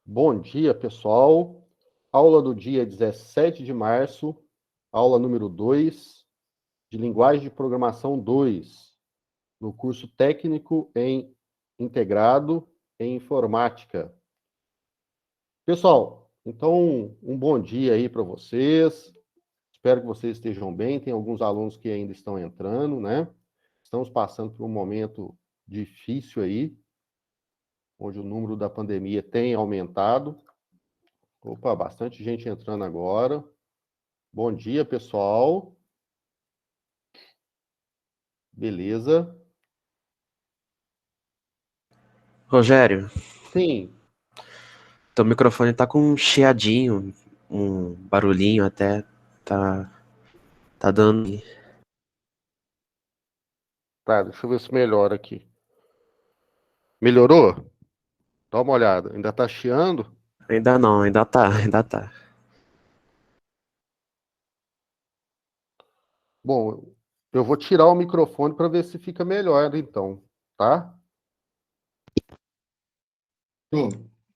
Bom dia, pessoal. Aula do dia 17 de março, aula número 2, de Linguagem de Programação 2, no curso técnico em integrado em informática. Pessoal, então, um bom dia aí para vocês. Espero que vocês estejam bem. Tem alguns alunos que ainda estão entrando, né? Estamos passando por um momento difícil aí, onde o número da pandemia tem aumentado. Opa, bastante gente entrando agora. Bom dia, pessoal. Beleza? Rogério, Sim. teu microfone tá com um chiadinho, um barulhinho até, tá dando. Tá, deixa eu ver se melhora aqui. Melhorou? Dá uma olhada. Ainda tá chiando? Ainda não, ainda tá. Bom, eu vou tirar o microfone para ver se fica melhor, então, tá?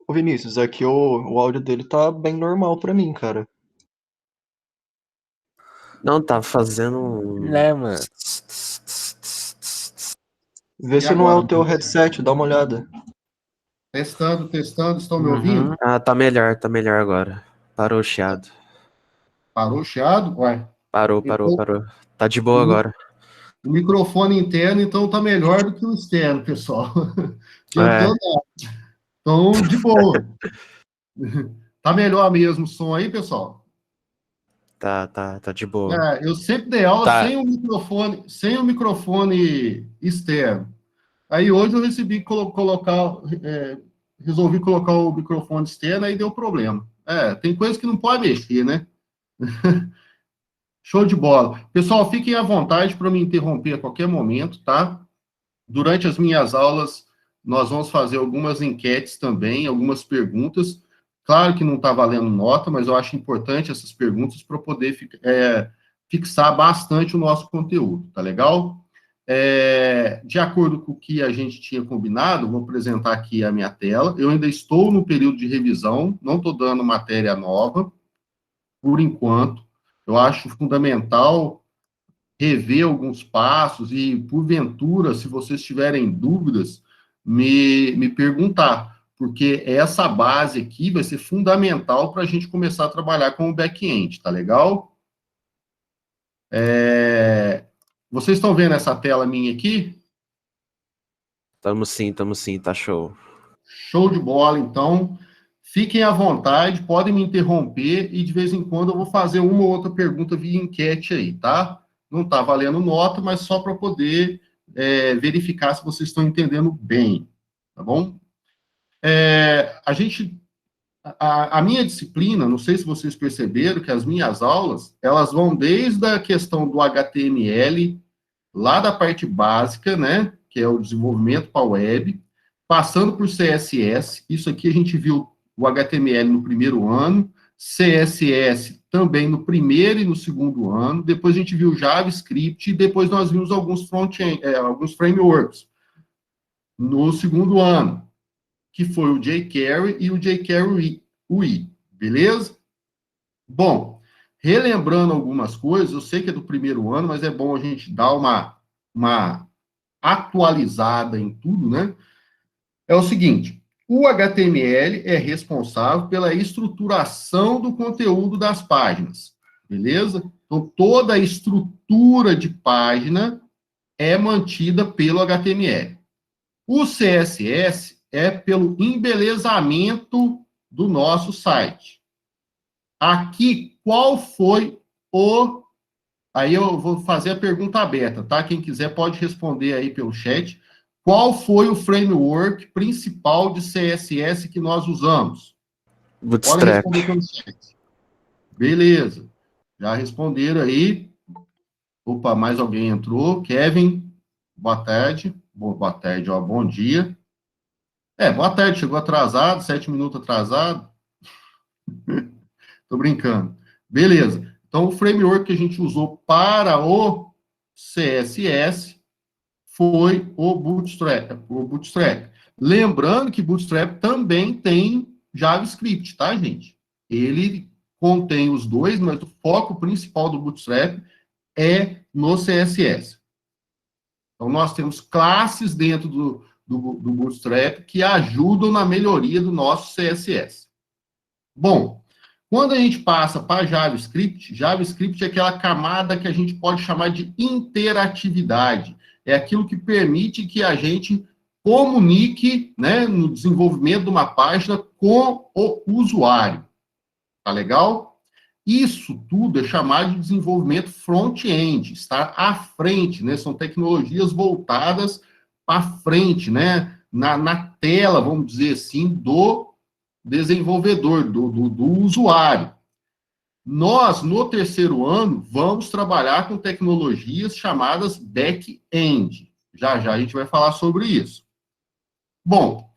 Ô Vinícius, aqui o áudio dele tá bem normal pra mim, cara. Não, tá fazendo. Né, mano? Vê E se não é agora? o teu headset, dá uma olhada. Testando, estão me Uhum. ouvindo? Ah, tá melhor agora. Parou o chiado. Parou o chiado? Ué. Parou. Tá de boa agora. O microfone interno, então, tá melhor do que o externo, pessoal. É, Então, de boa. Tá melhor mesmo o som aí, pessoal? tá de boa. Eu sempre dei aula Tá. sem o microfone externo. Aí hoje eu resolvi colocar o microfone externo, aí deu problema. Tem coisas que não pode mexer, né? Show de bola. Pessoal, fiquem à vontade para me interromper a qualquer momento, tá? Durante as minhas aulas, nós vamos fazer algumas enquetes também, algumas perguntas. Claro que não está valendo nota, mas eu acho importante essas perguntas para poder fixar bastante o nosso conteúdo, tá legal? De acordo com o que a gente tinha combinado, vou apresentar aqui a minha tela. Eu ainda estou no período de revisão, não estou dando matéria nova, por enquanto. Eu acho fundamental rever alguns passos e, porventura, se vocês tiverem dúvidas, me perguntar, porque essa base aqui vai ser fundamental para a gente começar a trabalhar com o back-end, tá legal? Vocês estão vendo essa tela minha aqui? Tamo sim, tá show. Show de bola, então. Fiquem à vontade, podem me interromper e de vez em quando eu vou fazer uma ou outra pergunta via enquete aí, tá? Não está valendo nota, mas só para poder verificar se vocês estão entendendo bem, tá bom? A minha disciplina, não sei se vocês perceberam que as minhas aulas, elas vão desde a questão do HTML, lá da parte básica, né, que é o desenvolvimento para a web, passando por CSS, isso aqui a gente viu o HTML no primeiro ano, CSS também no primeiro e no segundo ano, depois a gente viu JavaScript, e depois nós vimos alguns alguns frameworks no segundo ano, que foi o jQuery e o jQuery UI, beleza? Bom, relembrando algumas coisas, eu sei que é do primeiro ano, mas é bom a gente dar uma atualizada em tudo, né? É o seguinte, o HTML é responsável pela estruturação do conteúdo das páginas, beleza? Então, toda a estrutura de página é mantida pelo HTML. O CSS é pelo embelezamento do nosso site. Aqui, qual foi o... Aí eu vou fazer a pergunta aberta, tá? Quem quiser pode responder aí pelo chat. Qual foi o framework principal de CSS que nós usamos? Podem Bootstrap. responder pelo chat. Beleza. Já responderam aí. Opa, mais alguém entrou. Kevin, boa tarde. Boa tarde, ó, bom dia. Boa tarde, chegou atrasado, 7 minutos atrasado. Tô brincando. Beleza. Então, o framework que a gente usou para o CSS foi o Bootstrap. Lembrando que Bootstrap também tem JavaScript, tá, gente? Ele contém os dois, mas o foco principal do Bootstrap é no CSS. Então, nós temos classes dentro do Bootstrap que ajudam na melhoria do nosso CSS. Bom, quando a gente passa para JavaScript, JavaScript é aquela camada que a gente pode chamar de interatividade. É aquilo que permite que a gente comunique, né, no desenvolvimento de uma página com o usuário. Tá legal? Isso tudo é chamado de desenvolvimento front-end, está à frente, né? São tecnologias voltadas para frente, né? Na tela, vamos dizer assim, do desenvolvedor, do usuário. Nós, no terceiro ano, vamos trabalhar com tecnologias chamadas back-end. Já já a gente vai falar sobre isso. Bom,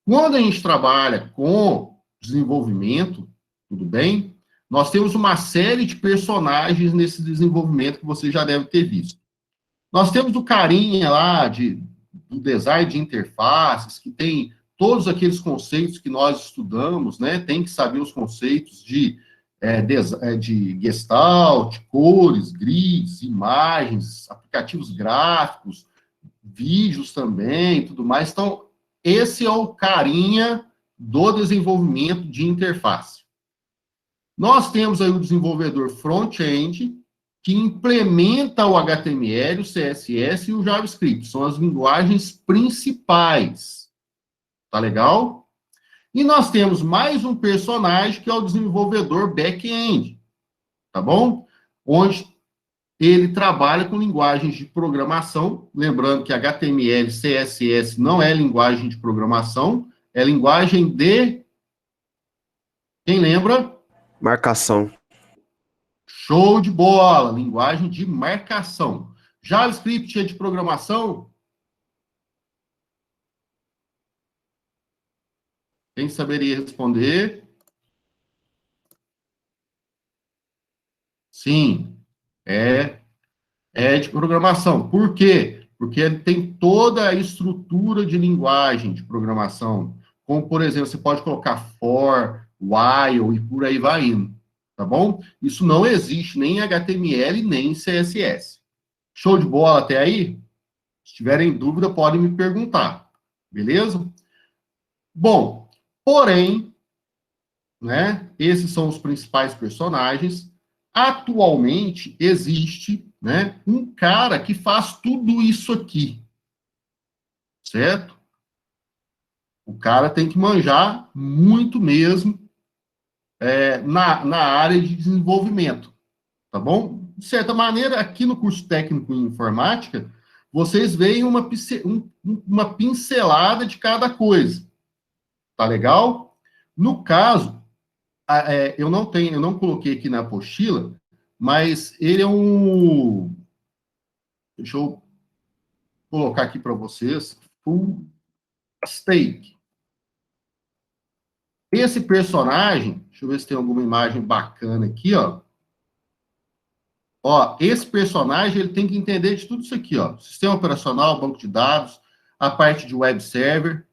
quando a gente trabalha com desenvolvimento, tudo bem? Nós temos uma série de personagens nesse desenvolvimento que você já deve ter visto. Nós temos o carinha lá do design de interfaces, que tem todos aqueles conceitos que nós estudamos, né? Tem que saber os conceitos de Gestalt, cores, grids, imagens, aplicativos gráficos, vídeos também, tudo mais. Então, esse é o carinha do desenvolvimento de interface. Nós temos aí o desenvolvedor front-end, que implementa o HTML, o CSS e o JavaScript. São as linguagens principais. Tá legal? E nós temos mais um personagem, que é o desenvolvedor back-end. Tá bom? Onde ele trabalha com linguagens de programação. Lembrando que HTML, CSS não é linguagem de programação, é linguagem de... Quem lembra? Marcação. Show de bola! Linguagem de marcação. JavaScript é de programação? Quem saberia responder? Sim, é de programação. Por quê? Porque ele tem toda a estrutura de linguagem de programação. Como, por exemplo, você pode colocar for, while e por aí vai indo. Tá bom? Isso não existe nem em HTML, nem em CSS. Show de bola até aí? Se tiverem dúvida, podem me perguntar. Beleza? Bom, porém, né, esses são os principais personagens. Atualmente, existe, né, um cara que faz tudo isso aqui. Certo? O cara tem que manjar muito mesmo na área de desenvolvimento, tá bom? De certa maneira, aqui no curso técnico em informática, vocês veem uma pincelada de cada coisa, tá legal? No caso, eu não coloquei aqui na apostila, mas ele é deixa eu colocar aqui para vocês, full stack. Esse personagem, deixa eu ver se tem alguma imagem bacana aqui, ó. Ó, esse personagem, ele tem que entender de tudo isso aqui, ó. Sistema operacional, banco de dados, a parte de web server,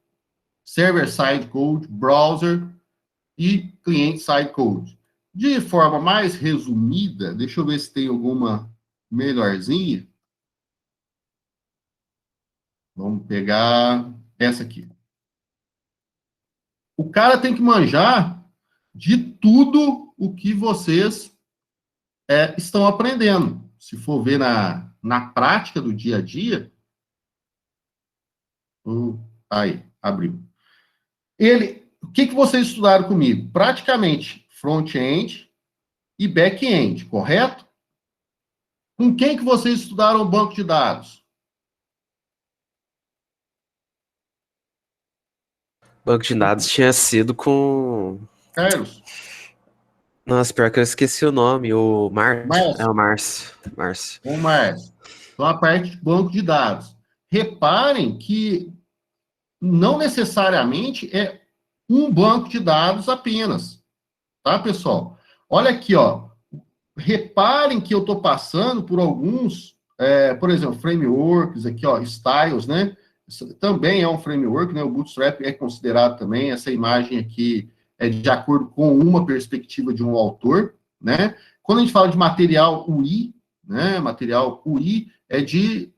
server-side code, browser e client-side code. De forma mais resumida, deixa eu ver se tem alguma melhorzinha. Vamos pegar essa aqui. O cara tem que manjar de tudo o que vocês estão aprendendo. Se for ver na prática do dia a dia... Aí, abriu. O que vocês estudaram comigo? Praticamente front-end e back-end, correto? Com quem que vocês estudaram o banco de dados? Banco de dados tinha sido com... Carlos? Nossa, pior que eu esqueci o nome, o Márcio. Márcio. É o Márcio. O Márcio. Então, a parte de banco de dados. Reparem que não necessariamente é um banco de dados apenas. Tá, pessoal? Olha aqui, ó. Reparem que eu estou passando por alguns, por exemplo, frameworks aqui, ó, styles, né? Isso também é um framework, né? O Bootstrap é considerado também, essa imagem aqui é de acordo com uma perspectiva de um autor, né? Quando a gente fala de material UI, né? Material UI é de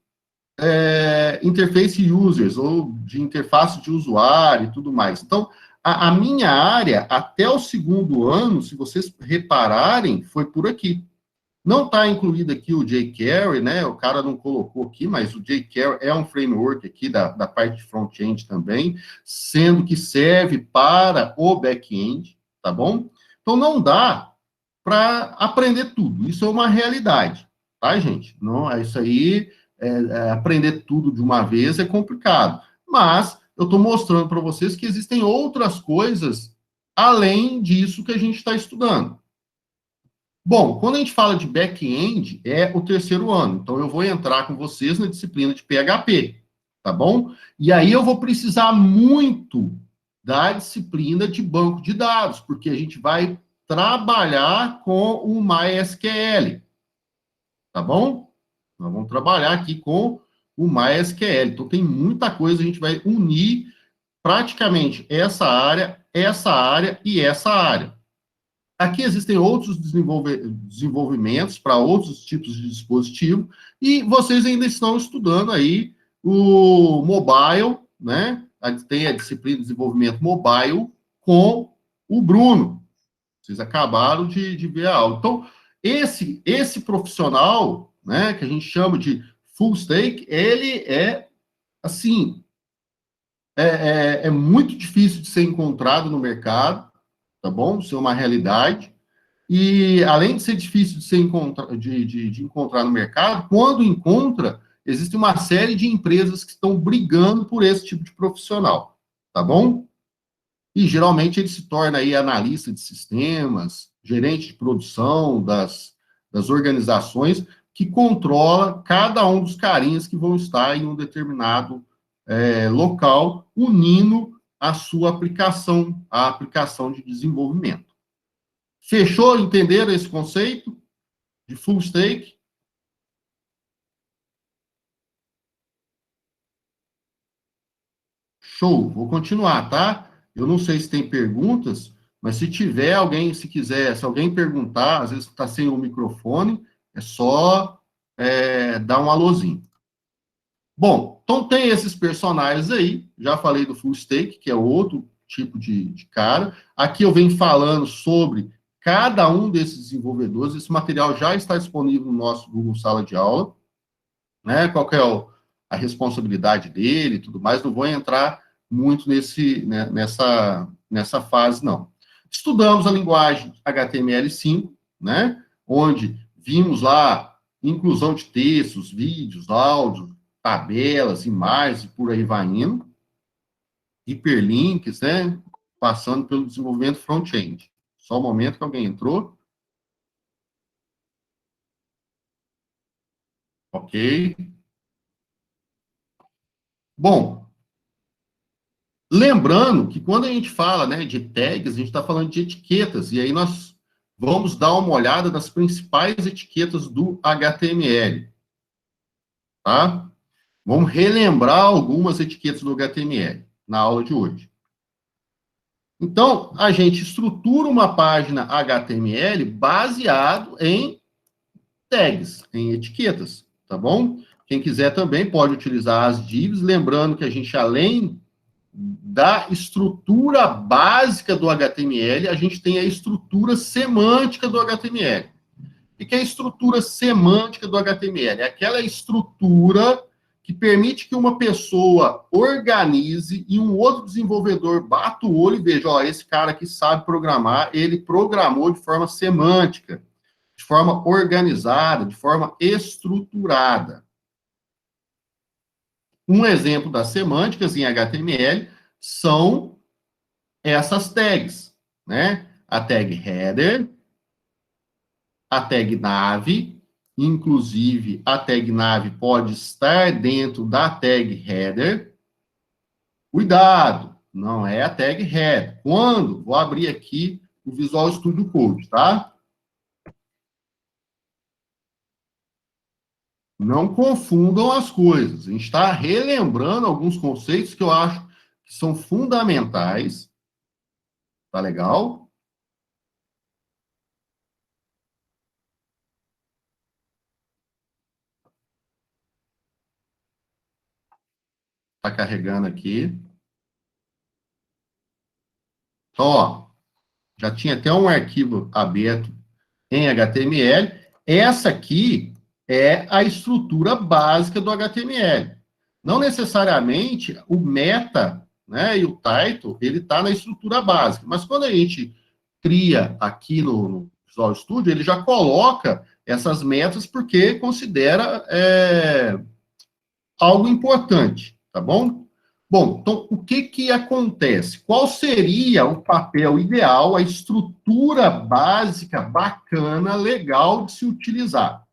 interface users, ou de interface de usuário e tudo mais. Então, a minha área, até o segundo ano, se vocês repararem, foi por aqui. Não está incluído aqui o jQuery, né? O cara não colocou aqui, mas o jQuery é um framework aqui da parte de front-end também, sendo que serve para o back-end, tá bom? Então, não dá para aprender tudo. Isso é uma realidade, tá, gente? Não, é isso aí, aprender tudo de uma vez é complicado. Mas eu estou mostrando para vocês que existem outras coisas além disso que a gente está estudando. Bom, quando a gente fala de back-end, é o terceiro ano. Então, eu vou entrar com vocês na disciplina de PHP, tá bom? E aí eu vou precisar muito da disciplina de banco de dados, porque a gente vai trabalhar com o MySQL, tá bom? Nós vamos trabalhar aqui com o MySQL. Então, tem muita coisa, a gente vai unir praticamente essa área e essa área. Aqui existem outros desenvolvimentos para outros tipos de dispositivo, e vocês ainda estão estudando aí o mobile, né? Tem a disciplina de desenvolvimento mobile com o Bruno. Vocês acabaram de ver a aula. Então, esse profissional, né, que a gente chama de full stack, ele assim, é muito difícil de ser encontrado no mercado, tá bom? Isso é uma realidade. E, além de ser difícil de, de encontrar no mercado, quando encontra, existe uma série de empresas que estão brigando por esse tipo de profissional, tá bom? E, geralmente, ele se torna aí analista de sistemas, gerente de produção das organizações, que controla cada um dos carinhas que vão estar em um determinado local, unindo a sua aplicação, a aplicação de desenvolvimento. Fechou? Entenderam esse conceito de full stack? Show. Vou continuar, tá? Eu não sei se tem perguntas, mas se tiver alguém, se quiser, se alguém perguntar, às vezes está sem o microfone, é só dar um alôzinho. Bom, então tem esses personagens aí, já falei do full stack, que é outro tipo de cara. Aqui eu venho falando sobre cada um desses desenvolvedores. Esse material já está disponível no nosso Google Sala de Aula, né? Qual que é a responsabilidade dele e tudo mais. Não vou entrar muito nessa fase, não. Estudamos a linguagem HTML5, né? Onde vimos lá inclusão de textos, vídeos, áudios, tabelas, imagens, e por aí vai indo. Hiperlinks, né? Passando pelo desenvolvimento front-end. Só um momento que alguém entrou. Ok. Bom, lembrando que quando a gente fala, né, de tags, a gente está falando de etiquetas, e aí nós vamos dar uma olhada nas principais etiquetas do HTML. Tá? Vamos relembrar algumas etiquetas do HTML na aula de hoje. Então, a gente estrutura uma página HTML baseado em tags, em etiquetas, tá bom? Quem quiser também pode utilizar as divs, lembrando que a gente, além da estrutura básica do HTML, a gente tem a estrutura semântica do HTML. O que é a estrutura semântica do HTML? É aquela estrutura que permite que uma pessoa organize e um outro desenvolvedor bata o olho e veja, ó, esse cara que sabe programar, ele programou de forma semântica, de forma organizada, de forma estruturada. Um exemplo das semânticas em HTML são essas tags, né? A tag header, a tag nav, inclusive a tag nav pode estar dentro da tag header. Cuidado, não é a tag header. Quando? Vou abrir aqui o Visual Studio Code, tá? Não confundam as coisas. A gente está relembrando alguns conceitos que eu acho que são fundamentais, Tá legal? Tá carregando aqui. Então, ó, já tinha até um arquivo aberto em HTML. Essa aqui é a estrutura básica do HTML. Não necessariamente o meta, né, e o title, ele está na estrutura básica. Mas quando a gente cria aqui no Visual Studio, ele já coloca essas metas porque considera algo importante, tá bom? Bom, então, o que que acontece? Qual seria o papel ideal, a estrutura básica, bacana, legal de se utilizar?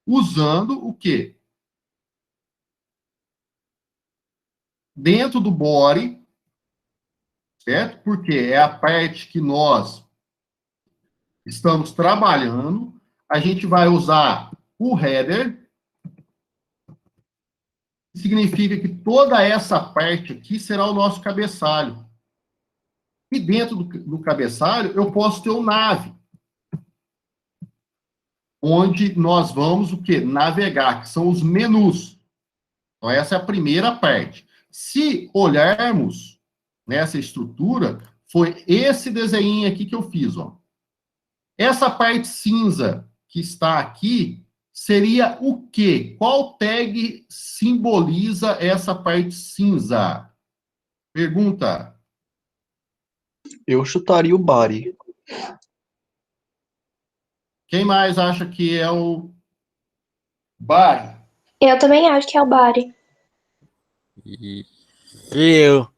Usando o quê? Dentro do body, certo? Porque é a parte que nós estamos trabalhando, a gente vai usar o header, significa que toda essa parte aqui será o nosso cabeçalho. E dentro do cabeçalho, eu posso ter o nav, onde nós vamos o quê? Navegar, que são os menus. Então, essa é a primeira parte. Se olharmos nessa estrutura, foi esse desenho aqui que eu fiz, ó. Essa parte cinza que está aqui seria o quê? Qual tag simboliza essa parte cinza? Pergunta. Eu chutaria o body. Quem mais acha que é o bar? Eu também acho que é o body. E eu.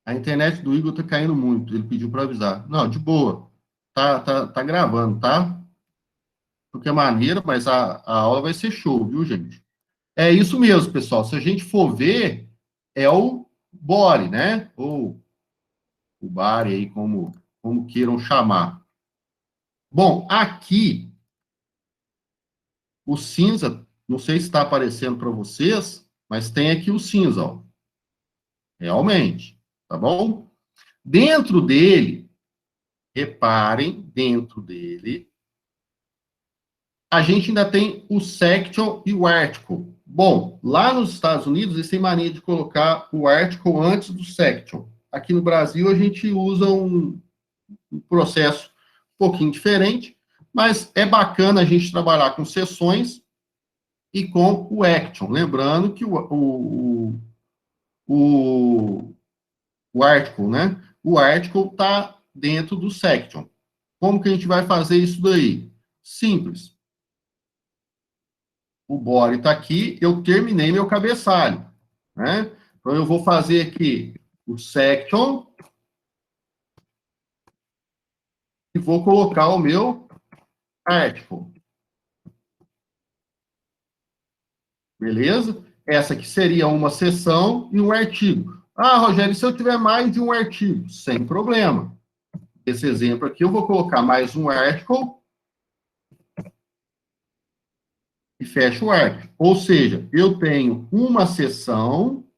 A internet do Igor tá caindo muito. Ele pediu para avisar. Não, de boa. Tá gravando, tá? De qualquer maneira, mas a aula vai ser show, viu, gente? É isso mesmo, pessoal. Se a gente for ver, é o body, né? Ou o body aí, como queiram chamar. Bom, aqui, o cinza, não sei se está aparecendo para vocês, mas tem aqui o cinza, ó. Realmente, tá bom? Dentro dele, reparem, dentro dele, a gente ainda tem o section e o article. Bom, lá nos Estados Unidos, eles têm mania de colocar o article antes do section. Aqui no Brasil, a gente usa um processo um pouquinho diferente, mas é bacana a gente trabalhar com seções e com o action. Lembrando que o article, né? O article está dentro do section. Como que a gente vai fazer isso daí? Simples. O body está aqui, eu terminei meu cabeçalho, né? Então, eu vou fazer aqui o section e vou colocar o meu article. Beleza? Essa aqui seria uma seção e um artigo. Ah, Rogério, se eu tiver mais de um artigo? Sem problema. Esse exemplo aqui, eu vou colocar mais um article e fecho o article. Ou seja, eu tenho uma seção,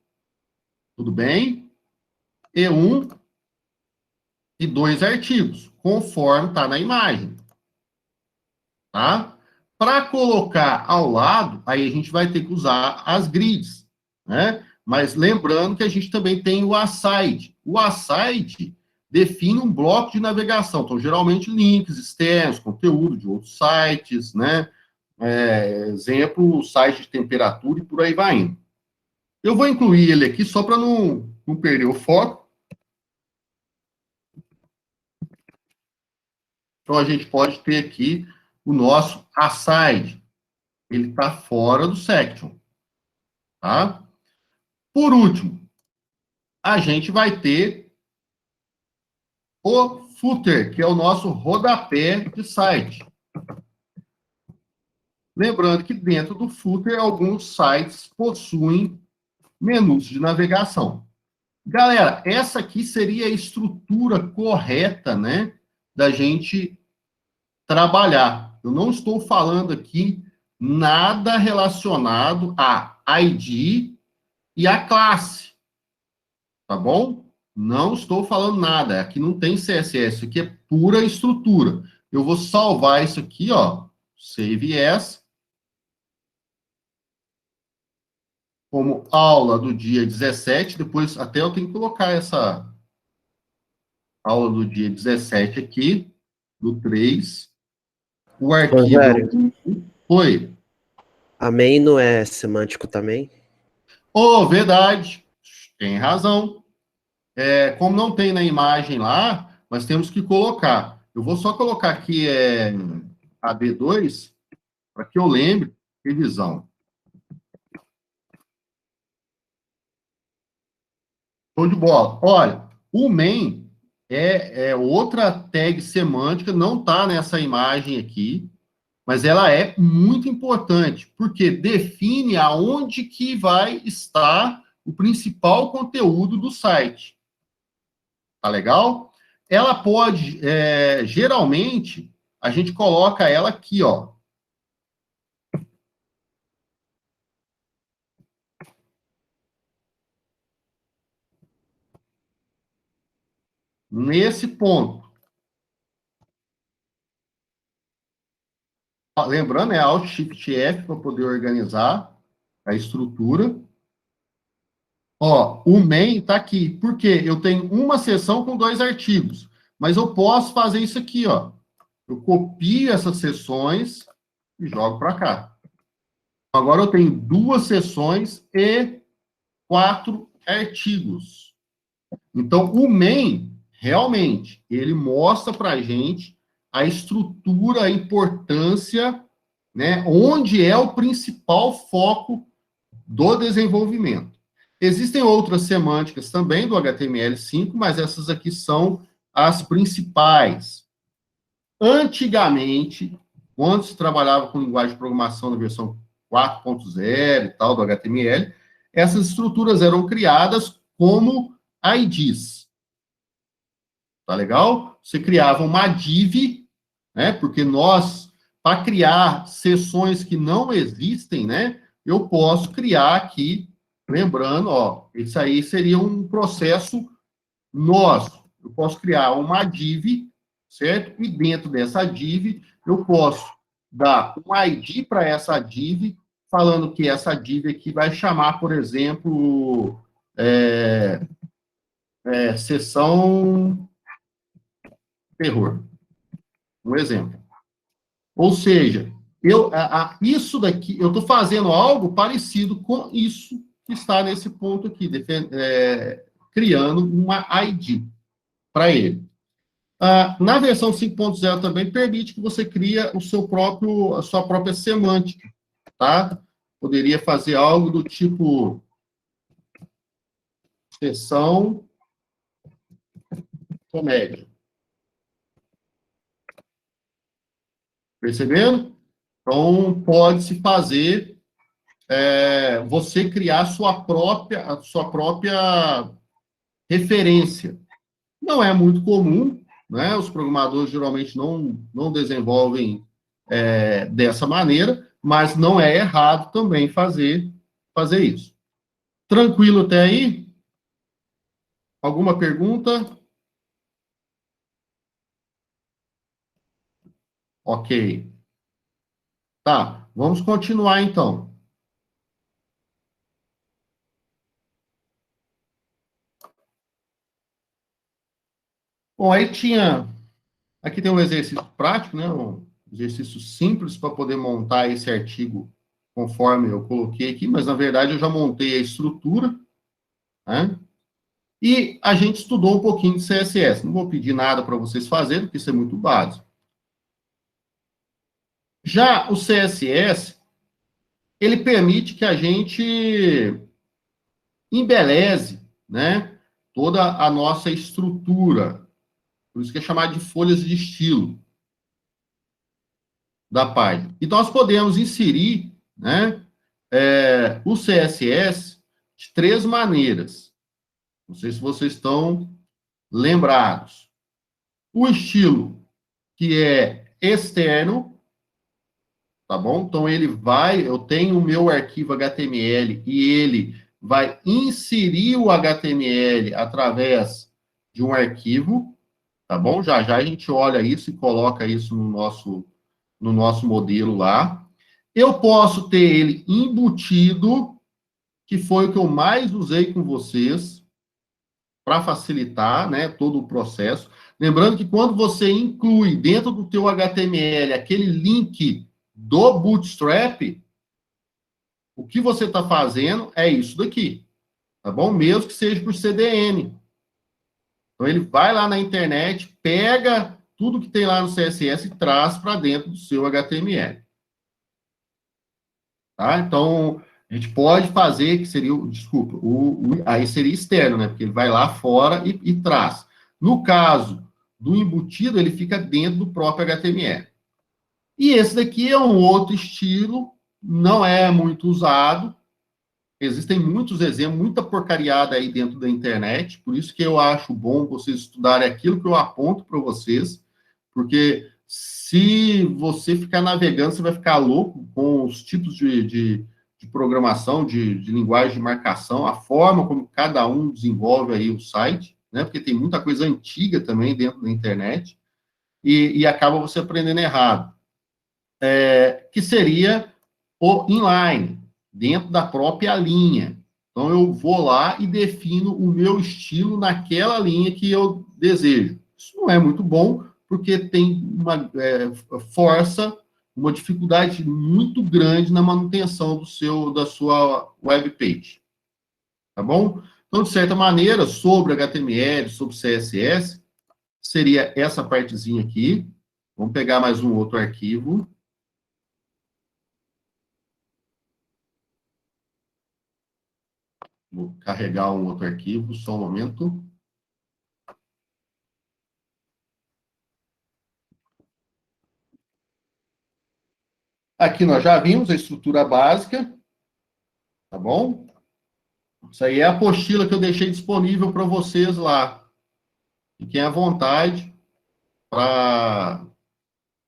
tudo bem? E um e dois artigos, conforme está na imagem. Tá? Para colocar ao lado, aí a gente vai ter que usar as grids, né? Mas lembrando que a gente também tem o aside. O aside define um bloco de navegação. Então, geralmente, links externos, conteúdo de outros sites, né? Exemplo, site de temperatura e por aí vai indo. Eu vou incluir ele aqui só para não perder o foco. Então, a gente pode ter aqui o nosso aside. Ele está fora do section. Tá? Por último, a gente vai ter o footer, que é o nosso rodapé de site. Lembrando que dentro do footer, alguns sites possuem menus de navegação. Galera, essa aqui seria a estrutura correta, né, da gente trabalhar. Eu não estou falando aqui nada relacionado a ID e a classe, tá bom? Não estou falando nada, aqui não tem CSS, isso aqui é pura estrutura. Eu vou salvar isso aqui, ó, save as, como aula do dia 17, depois até eu tenho que colocar essa aula do dia 17 aqui, do 3, o arquivo... Rogério, Foi. a main não é semântico também? Oh, verdade, tem razão. Como não tem na imagem lá, nós temos que colocar. Eu vou só colocar aqui a B2, para que eu lembre, revisão. Show de bola. Olha, o main é outra tag semântica, não está nessa imagem aqui, mas ela é muito importante, porque define aonde que vai estar o principal conteúdo do site. Tá legal? Ela pode, geralmente, a gente coloca ela aqui, ó. Nesse ponto. Lembrando, é Alt Shift F para poder organizar a estrutura. Ó, o main está aqui. Por quê? Eu tenho uma seção com 2 artigos. Mas eu posso fazer isso aqui, ó. Eu copio essas seções e jogo para cá. Agora eu tenho 2 seções e 4 artigos. Então, o main, realmente, ele mostra para a gente a estrutura, a importância, né, onde é o principal foco do desenvolvimento. Existem outras semânticas também do HTML5, mas essas aqui são as principais. Antigamente, quando se trabalhava com linguagem de programação na versão 4.0 e tal do HTML, essas estruturas eram criadas como IDs. Tá legal? Você criava uma div, né? Porque nós, para criar seções que não existem, né? Eu posso criar aqui, lembrando, ó, isso aí seria um processo nosso. Eu posso criar uma div, certo? E dentro dessa div, eu posso dar um ID para essa div, falando que essa div aqui vai chamar, por exemplo, seção terror. Um exemplo. Ou seja, isso daqui, eu estou fazendo algo parecido com isso que está nesse ponto aqui, criando uma ID para ele. Na versão 5.0 também permite que você crie a sua própria semântica, tá? Poderia fazer algo do tipo seção comédia. Percebendo? Então, pode-se fazer, você criar a sua própria referência. Não é muito comum, né? Os programadores geralmente não desenvolvem dessa maneira, mas não é errado também fazer isso. Tranquilo até aí? Alguma pergunta? Ok. Tá, vamos continuar então. Bom, aí aqui tem um exercício prático, né? Um exercício simples para poder montar esse artigo conforme eu coloquei aqui, mas na verdade eu já montei a estrutura, né? E a gente estudou um pouquinho de CSS. Não vou pedir nada para vocês fazerem, porque isso é muito básico. Já o CSS, ele permite que a gente embeleze, né, toda a nossa estrutura. Por isso que é chamado de folhas de estilo da página. E nós podemos inserir, né, o CSS de 3 maneiras. Não sei se vocês estão lembrados. O estilo, que é externo, tá bom? Então, eu tenho o meu arquivo HTML e ele vai inserir o HTML através de um arquivo, tá bom? Já já a gente olha isso e coloca isso no nosso modelo lá. Eu posso ter ele embutido, que foi o que eu mais usei com vocês, para facilitar, né, todo o processo. Lembrando que quando você inclui dentro do teu HTML aquele link do Bootstrap, o que você está fazendo é isso daqui, tá bom? Mesmo que seja por CDN. Então, ele vai lá na internet, pega tudo que tem lá no CSS e traz para dentro do seu HTML. Tá? Então, a gente pode fazer, que seria, desculpa, aí seria externo, né? Porque ele vai lá fora e traz. No caso do embutido, ele fica dentro do próprio HTML. E esse daqui é um outro estilo, não é muito usado. Existem muitos exemplos, muita porcariada aí dentro da internet, por isso que eu acho bom vocês estudarem aquilo que eu aponto para vocês, porque se você ficar navegando, você vai ficar louco com os tipos de programação, de linguagem de marcação, a forma como cada um desenvolve aí o site, né? Porque tem muita coisa antiga também dentro da internet, e acaba você aprendendo errado. Que seria o inline, dentro da própria linha. Então, eu vou lá e defino o meu estilo naquela linha que eu desejo. Isso não é muito bom, porque tem força uma dificuldade muito grande na manutenção da sua web page. Tá bom? Então, de certa maneira, sobre HTML, sobre CSS, seria essa partezinha aqui. Vamos pegar mais um outro arquivo. Vou carregar um outro arquivo, só um momento. Aqui nós já vimos a estrutura básica, tá bom? Isso aí é a apostila que eu deixei disponível para vocês lá. Fiquem à vontade para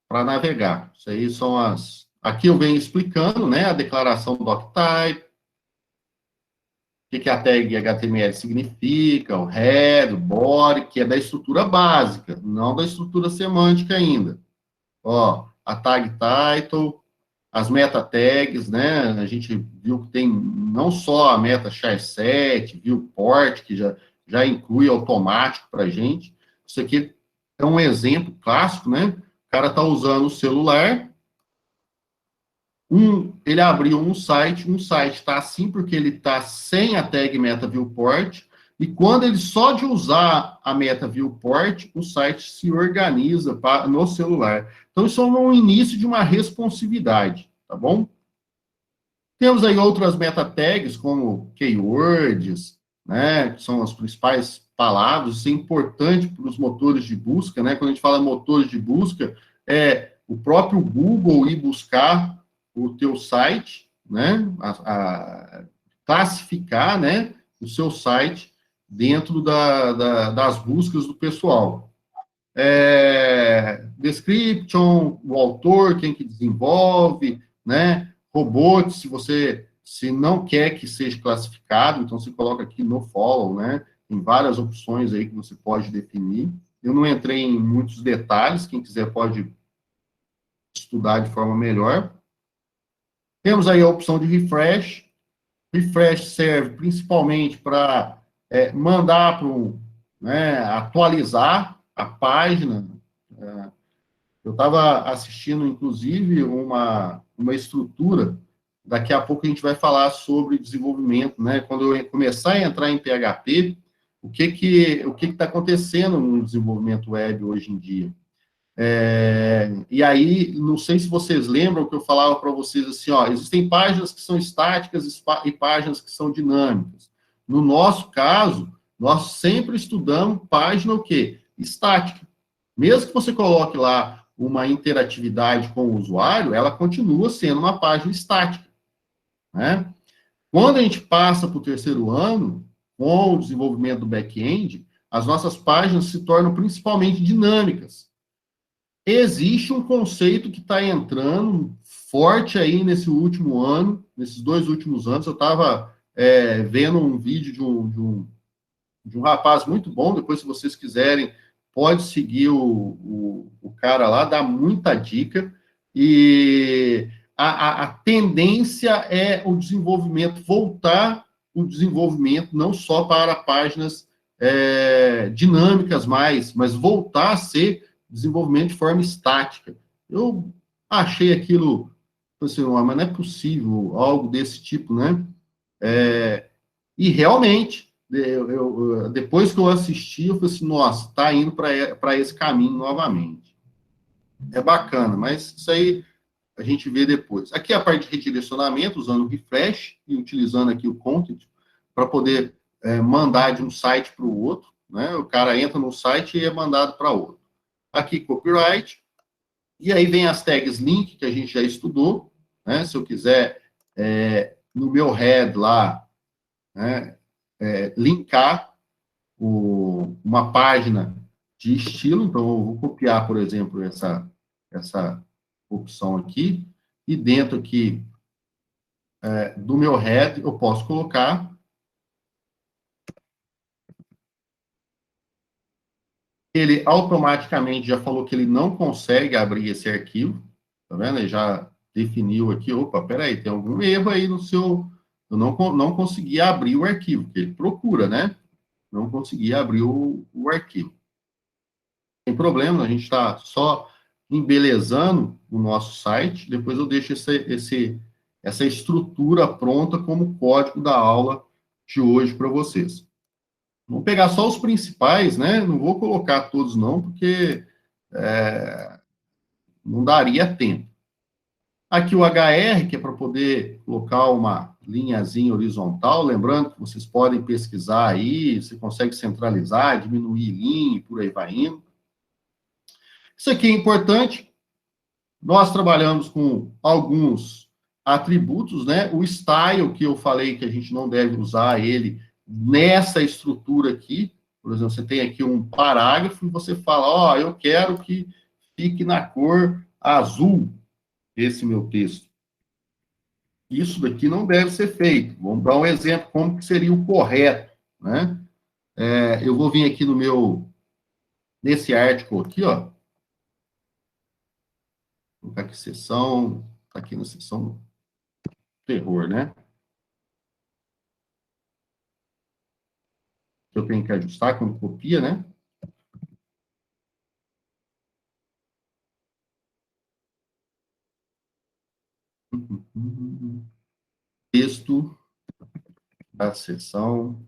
navegar. Isso aí são as... Aqui eu venho explicando, né, a declaração do doctype, o que a tag HTML significa, o head, o body, que é da estrutura básica, não da estrutura semântica ainda. Ó, a tag title, as meta tags, né? A gente viu que tem não só a meta char7, viewport, que já inclui automático para a gente. Isso aqui é um exemplo clássico, né? O cara está usando o celular, ele abriu um site está assim porque ele está sem a tag meta viewport, e quando ele só de usar a meta viewport, o site se organiza no celular. Então, isso é um início de uma responsividade, tá bom? Temos aí outras meta tags, como keywords, né, que são as principais palavras. Isso é importante para os motores de busca, né? Quando a gente fala motores de busca, é o próprio Google ir buscar o teu site, né, classificar, né, o seu site dentro das buscas do pessoal. Description, o autor, quem que desenvolve, né, robots, se não quer que seja classificado, então você coloca aqui no follow, né, tem várias opções aí que você pode definir. Eu não entrei em muitos detalhes, quem quiser pode estudar de forma melhor. Temos aí a opção de refresh. Refresh serve principalmente para mandar para atualizar a página. Eu estava assistindo, inclusive, uma estrutura. Daqui a pouco a gente vai falar sobre desenvolvimento, né? Quando eu começar a entrar em PHP, o que está acontecendo no desenvolvimento web hoje em dia? E aí, não sei se vocês lembram que eu falava para vocês assim, ó, existem páginas que são estáticas e páginas que são dinâmicas. No nosso caso, nós sempre estudamos página o quê? Estática. Mesmo que você coloque lá uma interatividade com o usuário, ela continua sendo uma página estática, né? Quando a gente passa para o terceiro ano, com o desenvolvimento do back-end, as nossas páginas se tornam principalmente dinâmicas. Existe um conceito que está entrando forte aí nesse último ano, nesses 2 últimos anos. Eu estava vendo um vídeo de um rapaz muito bom, depois, se vocês quiserem, pode seguir o cara lá, dá muita dica, e a tendência é o desenvolvimento, voltar o desenvolvimento não só para páginas dinâmicas mas voltar a ser desenvolvimento de forma estática. Eu achei aquilo, assim, mas não é possível algo desse tipo, né? E realmente, depois que eu assisti, eu falei assim, nossa, está indo para esse caminho novamente. É bacana, mas isso aí a gente vê depois. Aqui a parte de redirecionamento, usando o refresh e utilizando aqui o content para poder mandar de um site para o outro, né? O cara entra no site e é mandado para outro. Aqui, copyright, e aí vem as tags link, que a gente já estudou, né? Se eu quiser, no meu head lá, né, linkar uma página de estilo, então eu vou copiar, por exemplo, essa opção aqui, e dentro aqui do meu head eu posso colocar ele automaticamente já falou que ele não consegue abrir esse arquivo, tá vendo? Ele já definiu aqui, opa, peraí, tem algum erro aí no seu... Eu não consegui abrir o arquivo, que ele procura, né? Não consegui abrir o arquivo. Sem problema, a gente está só embelezando o nosso site, depois eu deixo essa estrutura pronta como código da aula de hoje para vocês. Vamos pegar só os principais, né? Não vou colocar todos não, porque não daria tempo. Aqui o HR, que é para poder colocar uma linhazinha horizontal, lembrando que vocês podem pesquisar aí, você consegue centralizar, diminuir linha e por aí vai indo. Isso aqui é importante, nós trabalhamos com alguns atributos, né? O style, que eu falei que a gente não deve usar ele nessa estrutura aqui, por exemplo, você tem aqui um parágrafo e você fala, ó, eu quero que fique na cor azul esse meu texto. Isso daqui não deve ser feito. Vamos dar um exemplo, como que seria o correto, né? Eu vou vir aqui nesse artigo aqui, ó. Vou colocar aqui seção, tá aqui na seção terror, né? Eu tenho que ajustar quando copia, né? Texto da seção.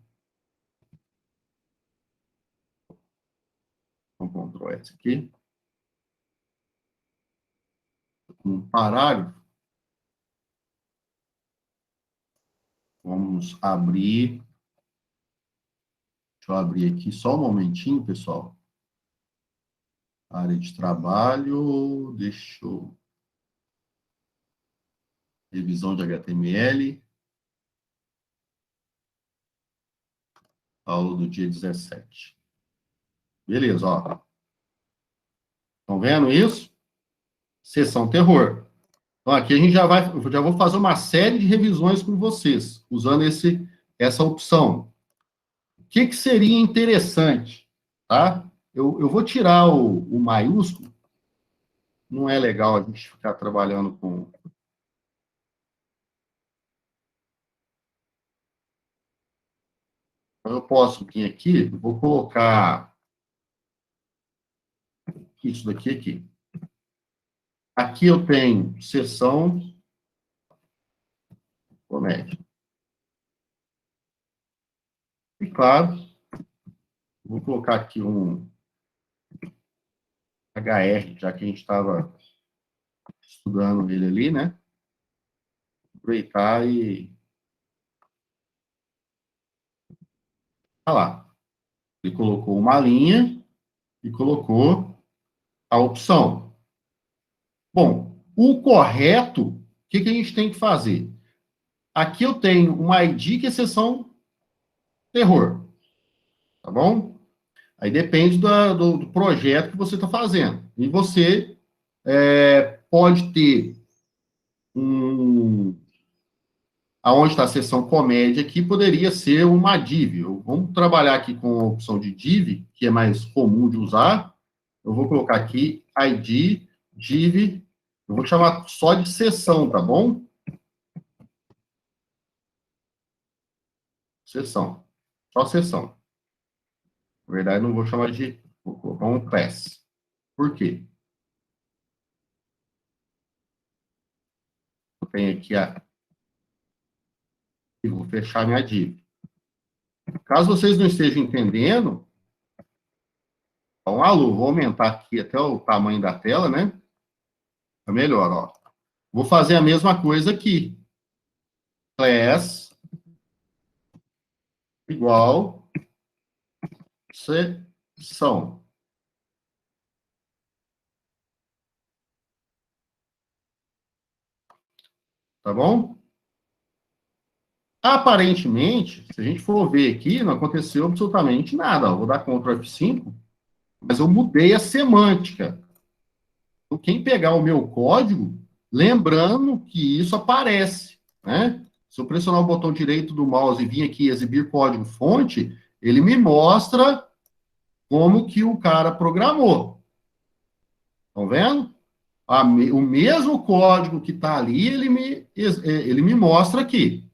Vamos Ctrl S aqui. Um parágrafo. Vamos abrir. Deixa eu abrir aqui só um momentinho, pessoal. Área de trabalho. Deixa eu... Revisão de HTML. Aula do dia 17. Beleza, ó. Estão vendo isso? Seção terror. Então, aqui a gente já vou fazer uma série de revisões com vocês, usando essa opção. O que seria interessante, tá? Eu vou tirar o maiúsculo. Não é legal a gente ficar trabalhando com... Eu posso vir aqui, vou colocar isso daqui aqui. Aqui eu tenho seção comédia. E, claro, vou colocar aqui um HR, já que a gente estava estudando ele ali, né? Aproveitar e... Olha lá. Ele colocou uma linha e colocou a opção. Bom, o correto, o que a gente tem que fazer? Aqui eu tenho uma ID que é seção terror. Tá bom? Aí depende do projeto que você está fazendo. E você pode ter aonde está a seção comédia aqui, poderia ser uma div. Vamos trabalhar aqui com a opção de div, que é mais comum de usar. Eu vou colocar aqui ID, div, eu vou chamar só de seção, tá bom? Seção. Só seção. Na verdade, não vou chamar de... Vou colocar um class. Por quê? Eu tenho aqui a... E vou fechar minha div. Caso vocês não estejam entendendo, então, alô, vou aumentar aqui até o tamanho da tela, né? Tá melhor, ó. Vou fazer a mesma coisa aqui. Class igual seção. Tá bom? Aparentemente, se a gente for ver aqui, não aconteceu absolutamente nada. Ó, vou dar Ctrl F5, mas eu mudei a semântica. Então, quem pegar o meu código, lembrando que isso aparece, né? Se eu pressionar o botão direito do mouse e vir aqui exibir código fonte, ele me mostra como que o cara programou. Estão vendo? O mesmo código que está ali, ele me mostra aqui.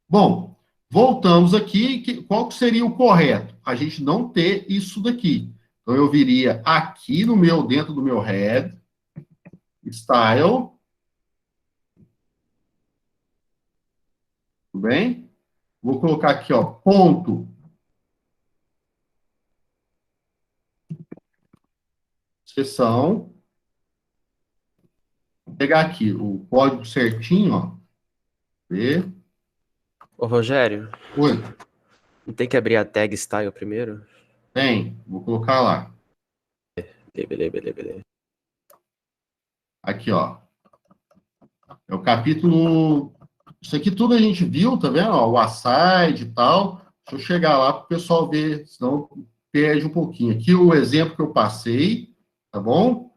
Bom, voltamos aqui. Qual que seria o correto? A gente não ter isso daqui. Então, eu viria aqui no dentro do meu head, style. Tudo bem? Vou colocar aqui, ó, ponto. Seção. Vou pegar aqui o código certinho, ó. Ver. Ô, Rogério, Oi, não tem que abrir a tag style primeiro? tem. Vou colocar lá. Beleza. Aqui, ó. É o capítulo... Isso aqui tudo a gente viu, tá vendo? Ó, o aside e tal. Deixa eu chegar lá para o pessoal ver, senão perde um pouquinho. Aqui o exemplo que eu passei, tá bom?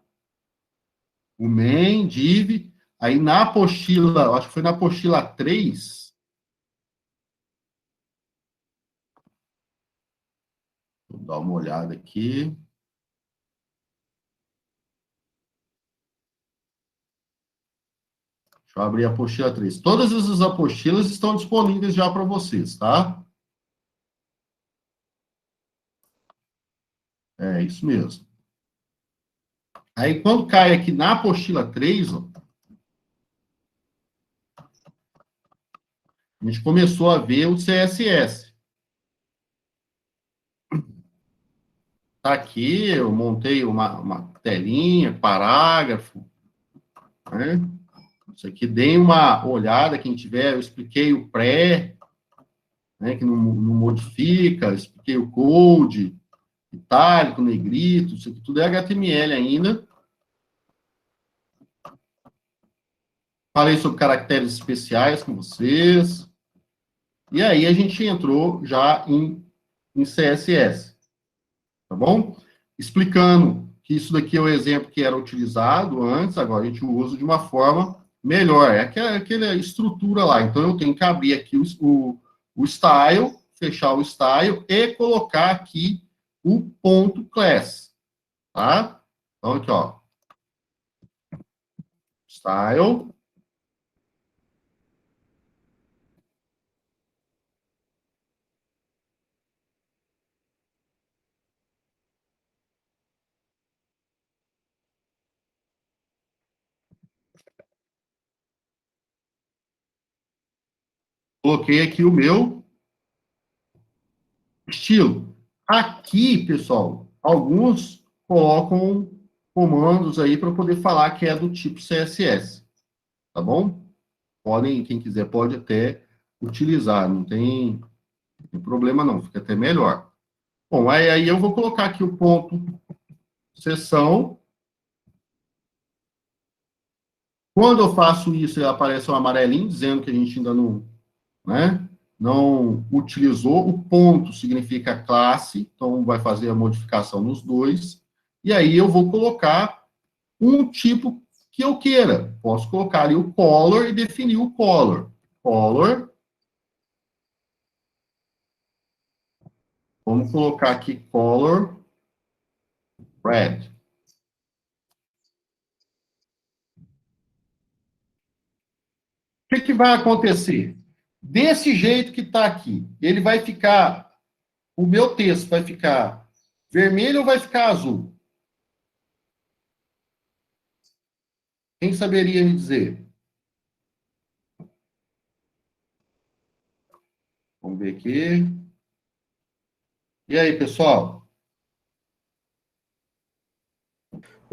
O main, div. Aí na apostila, acho que foi na apostila 3. Vou dar uma olhada aqui. Deixa eu abrir a apostila 3. Todas essas apostilas estão disponíveis já para vocês, tá? É isso mesmo. Aí, quando cai aqui na apostila 3, ó, a gente começou a ver o CSS. Tá aqui, eu montei uma telinha, parágrafo, né? Isso aqui, deem uma olhada, quem tiver, eu expliquei o pré, né, que não modifica, eu expliquei o code, itálico, negrito, isso aqui tudo é HTML ainda. Falei sobre caracteres especiais com vocês. E aí a gente entrou já em CSS. Tá bom? Explicando que isso daqui é o exemplo que era utilizado antes, agora a gente usa de uma forma melhor. É aquela estrutura lá. Então, eu tenho que abrir aqui o style, fechar o style e colocar aqui o ponto class. Tá? Então, aqui, ó. Style. Coloquei aqui o meu estilo. Aqui, pessoal, alguns colocam comandos aí para poder falar que é do tipo CSS. Tá bom? Podem, quem quiser, pode até utilizar. Não tem problema não, fica até melhor. Bom, aí eu vou colocar aqui o ponto seção. Quando eu faço isso, aparece um amarelinho dizendo que a gente ainda não, né, não utilizou. O ponto significa classe, então vai fazer a modificação nos dois. E aí eu vou colocar um tipo que eu queira. Posso colocar ali o color e definir o color. Color. Vamos colocar aqui color red. O que vai acontecer? Desse jeito que está aqui, ele vai ficar, o meu texto vai ficar vermelho ou vai ficar azul? Quem saberia me dizer? Vamos ver aqui. E aí, pessoal?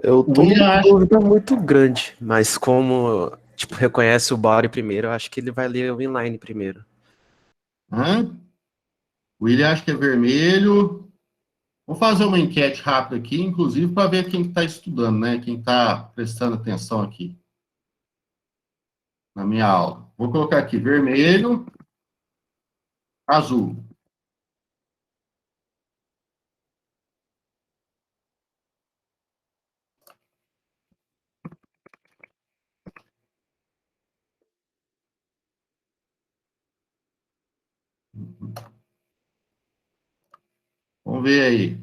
Eu O tô William numa acha, dúvida muito grande, mas como, tipo, reconhece o body primeiro, eu acho que ele vai ler o inline primeiro. hã? O William acha que é vermelho. Vou fazer uma enquete rápida aqui, inclusive para ver quem está estudando, né? Quem está prestando atenção aqui na minha aula. Vou colocar aqui vermelho, azul. Vamos ver aí.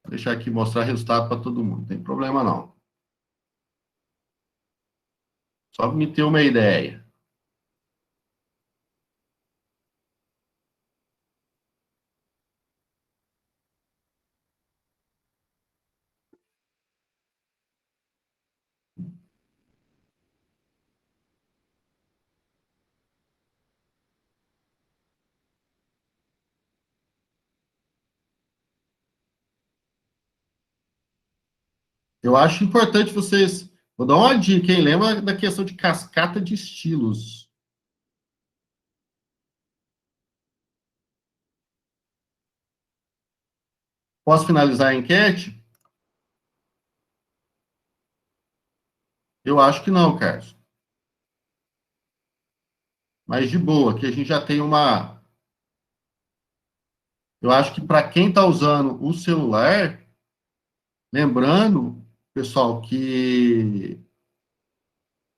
Vou deixar aqui mostrar resultado para todo mundo. Não tem problema não. Só para me ter uma ideia. Eu acho importante vocês. Vou dar uma dica, hein? Lembra da questão de cascata de estilos. Posso finalizar a enquete? Eu acho que não, Carlos. Mas de boa, aqui a gente já tem uma. Eu acho que para quem está usando o celular, lembrando, pessoal, que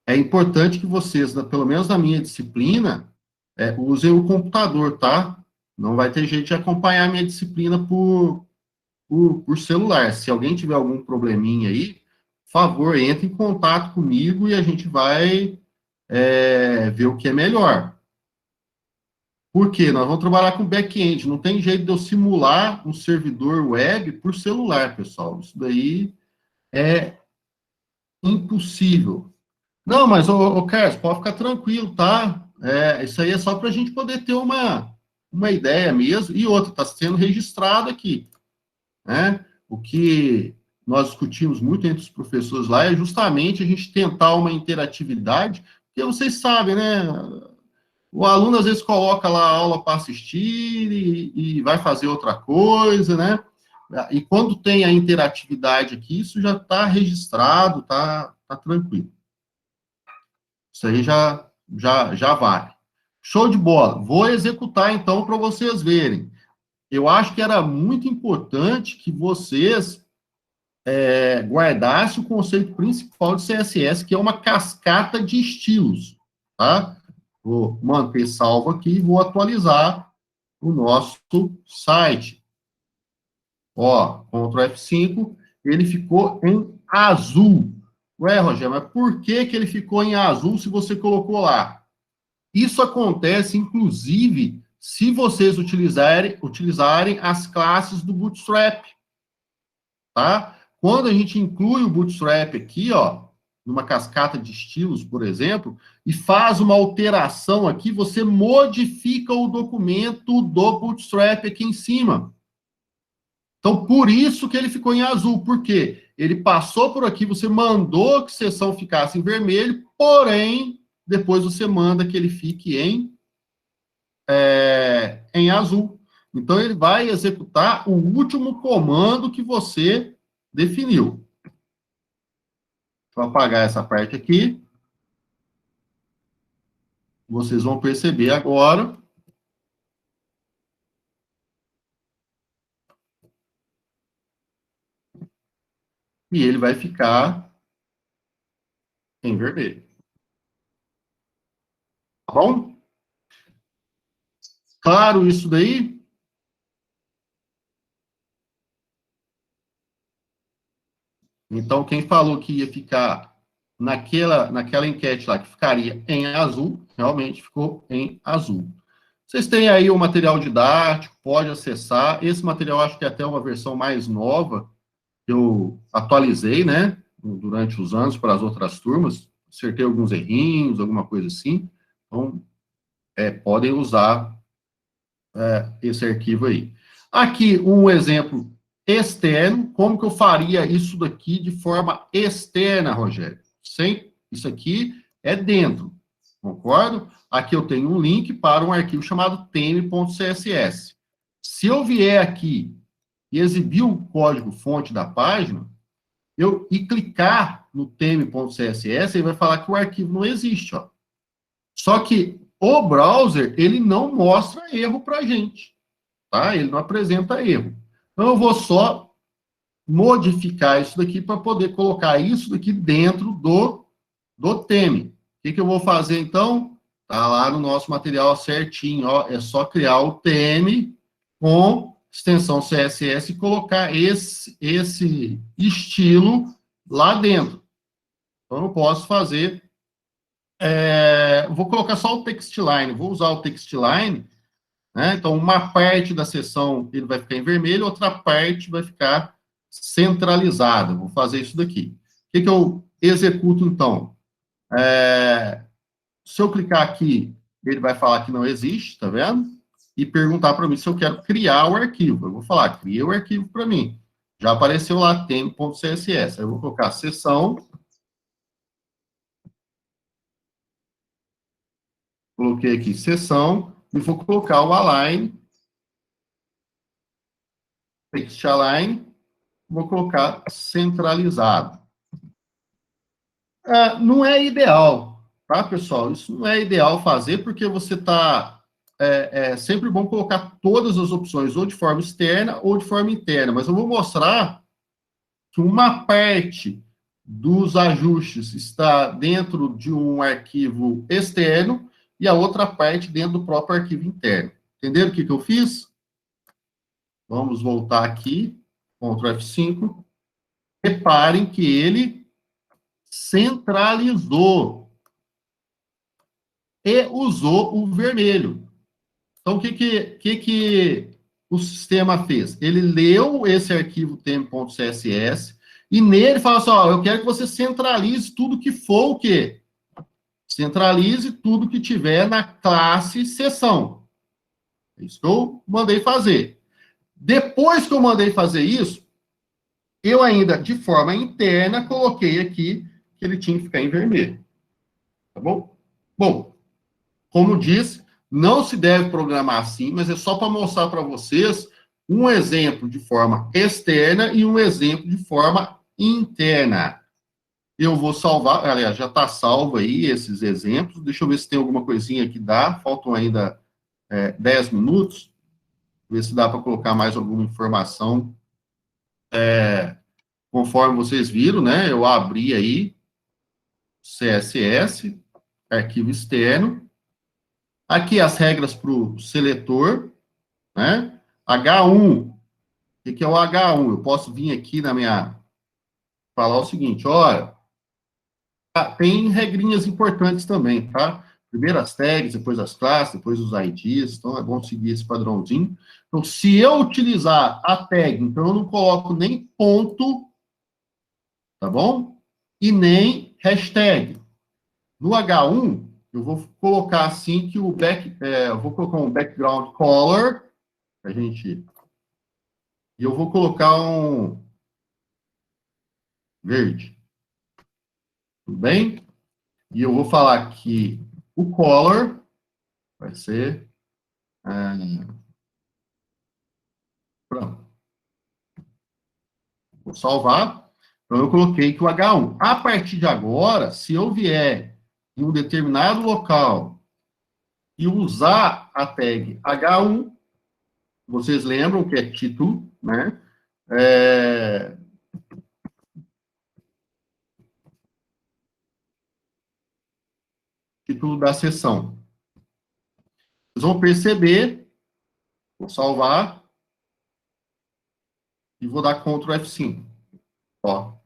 é importante que vocês, pelo menos na minha disciplina, usem o computador, tá? Não vai ter jeito de acompanhar a minha disciplina por celular. Se alguém tiver algum probleminha aí, por favor, entre em contato comigo e a gente vai ver o que é melhor. Por quê? Nós vamos trabalhar com back-end. Não tem jeito de eu simular um servidor web por celular, pessoal. Isso daí é impossível. Não, mas, Carlos, pode ficar tranquilo, tá? Isso aí é só para a gente poder ter uma ideia mesmo. E outra, está sendo registrado aqui, né? O que nós discutimos muito entre os professores lá é justamente a gente tentar uma interatividade, porque vocês sabem, né? O aluno às vezes coloca lá a aula para assistir e vai fazer outra coisa, né? E quando tem a interatividade aqui, isso já está registrado, tá tranquilo. Isso aí já vale. Show de bola. Vou executar então para vocês verem. Eu acho que era muito importante que vocês guardassem o conceito principal de CSS, que é uma cascata de estilos, tá? Vou manter salvo aqui e vou atualizar o nosso site. Ó, Ctrl F5, ele ficou em azul. Ué, Rogério, mas por que ele ficou em azul se você colocou lá? Isso acontece, inclusive, se vocês utilizarem as classes do Bootstrap, tá? Quando a gente inclui o Bootstrap aqui, ó, numa cascata de estilos, por exemplo, e faz uma alteração aqui, você modifica o documento do Bootstrap aqui em cima. Então, por isso que ele ficou em azul, porque ele passou por aqui, você mandou que a seção ficasse em vermelho, porém, depois você manda que ele fique em azul. Então, ele vai executar o último comando que você definiu. Vou apagar essa parte aqui. Vocês vão perceber agora. E ele vai ficar em vermelho. Tá bom? Claro isso daí? Então, quem falou que ia ficar naquela enquete lá, que ficaria em azul, realmente ficou em azul. Vocês têm aí o material didático, pode acessar. Esse material acho que é até uma versão mais nova, que eu atualizei, né, durante os anos para as outras turmas. Acertei alguns errinhos, alguma coisa assim. Então, podem usar esse arquivo aí. Aqui, um exemplo externo. Como que eu faria isso daqui de forma externa, Rogério? Sem, isso aqui é dentro, concordo? Aqui eu tenho um link para um arquivo chamado tm.css. Se eu vier aqui e exibir o código-fonte da página, e clicar no tm.css, ele vai falar que o arquivo não existe, ó. Só que o browser, ele não mostra erro para a gente, tá? Ele não apresenta erro. Então, eu vou só modificar isso daqui para poder colocar isso daqui dentro do theme. O que eu vou fazer, então? Tá lá no nosso material certinho, ó. É só criar o theme com extensão CSS e colocar esse estilo lá dentro. Então, eu posso fazer... vou colocar só o textline. Vou usar o textline, né? Então, uma parte da seção ele vai ficar em vermelho, outra parte vai ficar centralizada. Vou fazer isso daqui. O que eu executo, então? Se eu clicar aqui, ele vai falar que não existe, tá vendo? E perguntar para mim se eu quero criar o arquivo. Eu vou falar, cria o arquivo para mim. Já apareceu lá, tem.css. Aí eu vou colocar seção. Coloquei aqui seção. E vou colocar o align. Text align. Vou colocar centralizado. Não é ideal, tá, pessoal? Isso não é ideal fazer, porque você está... É sempre bom colocar todas as opções, ou de forma externa ou de forma interna, mas eu vou mostrar que uma parte dos ajustes está dentro de um arquivo externo e a outra parte dentro do próprio arquivo interno. Entenderam o que eu fiz? Vamos voltar aqui, Ctrl F5. Reparem que ele centralizou e usou o vermelho. Então, o que o sistema fez? Ele leu esse arquivo tem.css e nele fala assim, ó, eu quero que você centralize tudo que for o quê? Centralize tudo que tiver na classe seção. É isso que eu mandei fazer. Depois que eu mandei fazer isso, eu ainda, de forma interna, coloquei aqui que ele tinha que ficar em vermelho. Tá bom? Bom, como disse, não se deve programar assim, mas é só para mostrar para vocês um exemplo de forma externa e um exemplo de forma interna. Eu vou salvar, aliás, já está salvo aí esses exemplos. Deixa eu ver se tem alguma coisinha que dá. Faltam ainda 10 minutos. Ver se dá para colocar mais alguma informação. Conforme vocês viram, né? Eu abri aí CSS, arquivo externo. Aqui as regras para o seletor, né? H1. O que é o H1? Eu posso vir aqui falar o seguinte, olha, tem regrinhas importantes também, tá? Primeiro as tags, depois as classes, depois os IDs, então é bom seguir esse padrãozinho. Então, se eu utilizar a tag, então eu não coloco nem ponto, tá bom? E nem hashtag. No H1, eu vou colocar assim que eu vou colocar um background color, e eu vou colocar um verde. Tudo bem? E eu vou falar que o color vai ser... pronto. Vou salvar. Então, eu coloquei que o H1. A partir de agora, se eu vier em um determinado local e usar a tag H1, vocês lembram que é título, né? título da sessão. Vocês vão perceber, vou salvar, e vou dar Ctrl F5. Ó.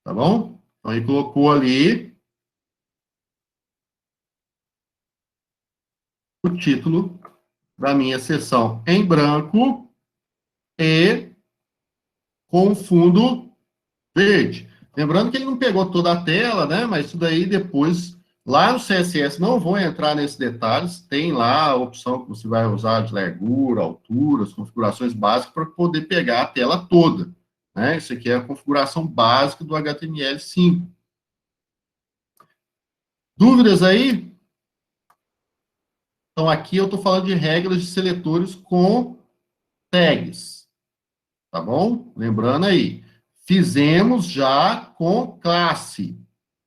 Tá bom? Então, ele colocou ali o título da minha sessão em branco e com fundo verde. Lembrando que ele não pegou toda a tela, né? Mas isso daí depois, lá no CSS, não vou entrar nesses detalhes, tem lá a opção que você vai usar de largura, altura, as configurações básicas para poder pegar a tela toda. Né? Isso aqui é a configuração básica do HTML5. Dúvidas aí? Então, aqui eu estou falando de regras de seletores com tags. Tá bom? Lembrando aí, fizemos já com classe.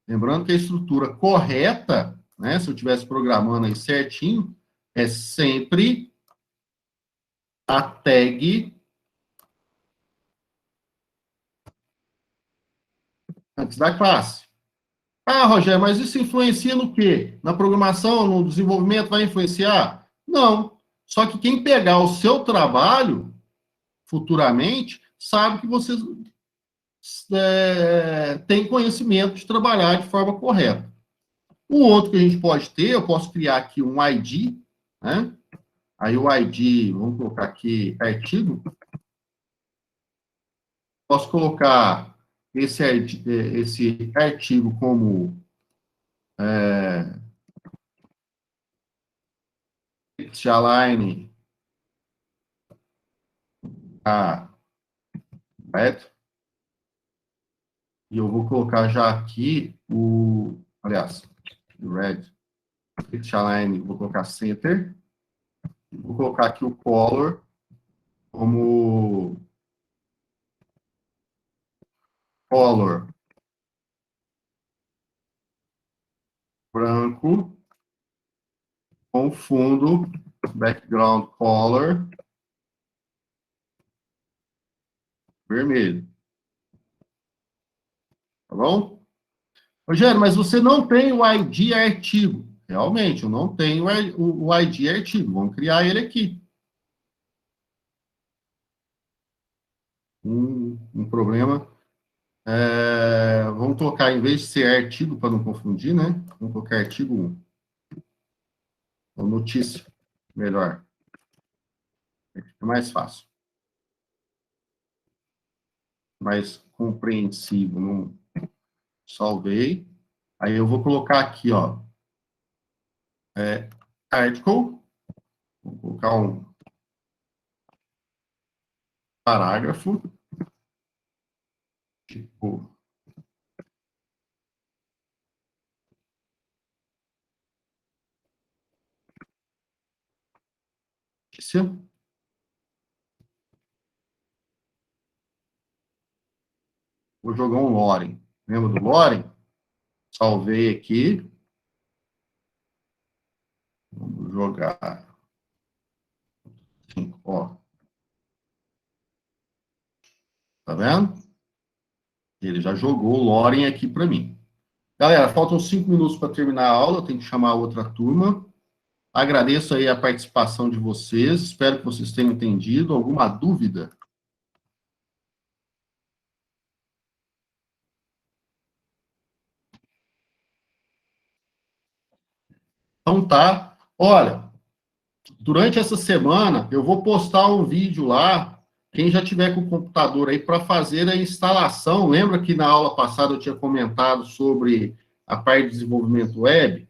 Lembrando que a estrutura correta, né, se eu estivesse programando aí certinho, é sempre a tag antes da classe. Ah, Rogério, mas isso influencia no quê? Na programação, no desenvolvimento, vai influenciar? Não. Só que quem pegar o seu trabalho, futuramente, sabe que você tem conhecimento de trabalhar de forma correta. O outro que a gente pode ter, eu posso criar aqui um ID, né? Aí o ID, vamos colocar aqui artigo. Posso colocar esse artigo como align correto? E eu vou colocar já aqui aliás, red align, vou colocar center. Vou colocar aqui o color como color branco com fundo background color vermelho. Tá bom? Rogério, mas você não tem o ID artigo. Realmente, eu não tenho o ID artigo. Vamos criar ele aqui. Um problema. Vamos colocar, em vez de ser artigo, para não confundir, né? Vamos colocar artigo 1. Ou notícia. Melhor. É mais fácil. Mais compreensível. Não salvei. Aí eu vou colocar aqui, ó. Article. Vou colocar um parágrafo. Tipo. Notícia. Vou jogar um Loren. Lembra do Loren? Salvei aqui. Vamos jogar. Ó. Tá vendo? Ele já jogou o Loren aqui para mim. Galera, faltam 5 minutos para terminar a aula. Eu tenho que chamar outra turma. Agradeço aí a participação de vocês. Espero que vocês tenham entendido. Alguma dúvida? Então tá. Olha, durante essa semana, eu vou postar um vídeo lá, quem já tiver com o computador aí, para fazer a instalação. Lembra que na aula passada eu tinha comentado sobre a parte de desenvolvimento web,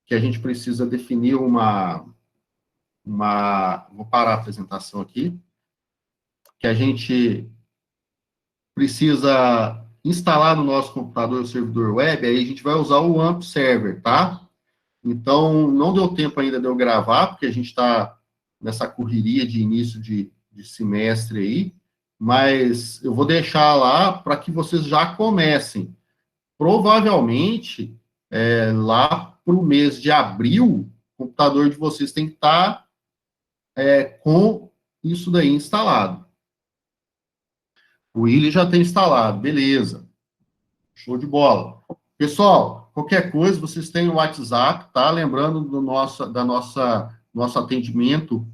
que a gente precisa definir vou parar a apresentação aqui, que a gente precisa instalar no nosso computador o servidor web, aí a gente vai usar o AMP Server, tá? Então, não deu tempo ainda de eu gravar, porque a gente está nessa correria de início de semestre aí, mas eu vou deixar lá para que vocês já comecem. Provavelmente, lá para o mês de abril, o computador de vocês tem que estar com isso daí instalado. O Willi já tem instalado, beleza. Show de bola. Pessoal, qualquer coisa, vocês têm o WhatsApp, tá? Lembrando nosso atendimento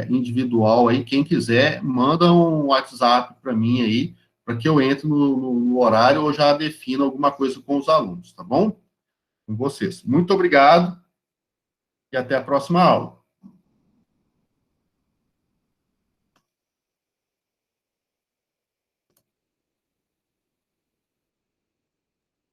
individual aí. Quem quiser, manda um WhatsApp para mim aí, para que eu entre no horário ou já defina alguma coisa com os alunos, tá bom? Com vocês. Muito obrigado e até a próxima aula.